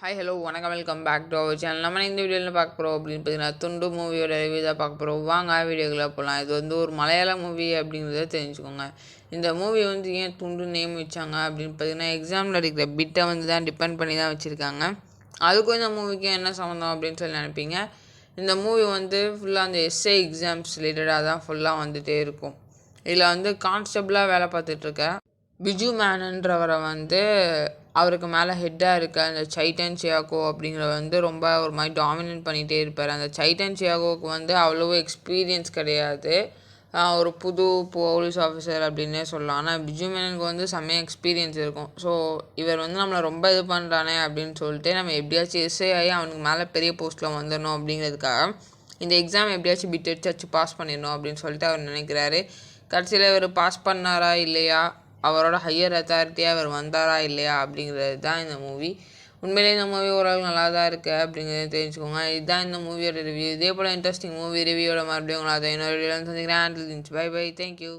Hi hello வணக்கம் welcome back to our channel. நம்ம இந்த வீடியோவில் பார்க்க போகிறோம் அப்படின்னு பார்த்தீங்கன்னா துண்டு மூவியோட ரிவ்யூ தான் பார்க்க போகிறோம். வாங்க வீடியோக்குள்ளே போகலாம். இது ஒரு மலையாள மூவி அப்படிங்கிறத தெரிஞ்சுக்கோங்க. இந்த மூவி ஏன் துண்டு நேம் வச்சாங்க அப்படின்னு பார்த்தீங்கன்னா எக்ஸாமில் இருக்கிற பிட்டை தான் டிபெண்ட் பண்ணி தான் வச்சுருக்காங்க. அதுக்கும் இந்த மூவிக்கும் என்ன சம்மந்தம் அப்படின்னு சொல்லி நினைப்பீங்க. இந்த மூவி ஃபுல்லாக அந்த எஸ்ஏ எக்ஸாம்ஸ் ரிலேட்டடாக தான் ஃபுல்லாக வந்துகிட்டே இருக்கும். இதில் கான்ஸ்டபிளாக வேலை பார்த்துட்ருக்க பிஜு மேனன்றவரை அவருக்கு மேலே ஹெட்டாக இருக்க அந்த சைட்டன் சியாகோ அப்படிங்கிற ரொம்ப ஒரு மாதிரி டாமினேட் பண்ணிகிட்டே இருப்பார். அந்த சைட்டன் சியாகோவுக்கு அவ்வளோ எக்ஸ்பீரியன்ஸ் கிடையாது. ஒரு புது போலீஸ் ஆஃபீஸர் அப்படின்னே சொல்லலாம். ஆனால் பிஜு மேனனுக்கு செம்மையாக எக்ஸ்பீரியன்ஸ் இருக்கும். ஸோ இவர் நம்மளை ரொம்ப இது பண்ணுறானே அப்படின்னு சொல்லிட்டு நம்ம எப்படியாச்சும் எஸ்ஐ ஆகி அவனுக்கு மேலே பெரிய போஸ்ட்டில் வந்துடணும் அப்படிங்கிறதுக்காக இந்த எக்ஸாம் எப்படியாச்சும் பிட் அடிச்சு பாஸ் பண்ணிடணும் அப்படின்னு சொல்லிட்டு அவர் நினைக்கிறாரு. கடைசியில் இவர் பாஸ் பண்ணாரா இல்லையா, அவரோட ஹையர் அத்தாரிட்டியாக அவர் வந்தாரா இல்லையா அப்படிங்கிறது தான் இந்த மூவி. உண்மையிலேயே இந்த மூவி ஓரளவுக்கு நல்லா தான் இருக்குது அப்படிங்கிறத தெரிஞ்சுக்கோங்க. இதுதான் இந்த மூவியோட ரிவ்யூ. இதே போல் இன்ட்ரெஸ்டிங் மூவி ரிவ்யூவோட மறுபடியும் உங்களை அதை இன்னொரு வீடியோவில் சந்திக்கிறேன். Bye bye, thank you.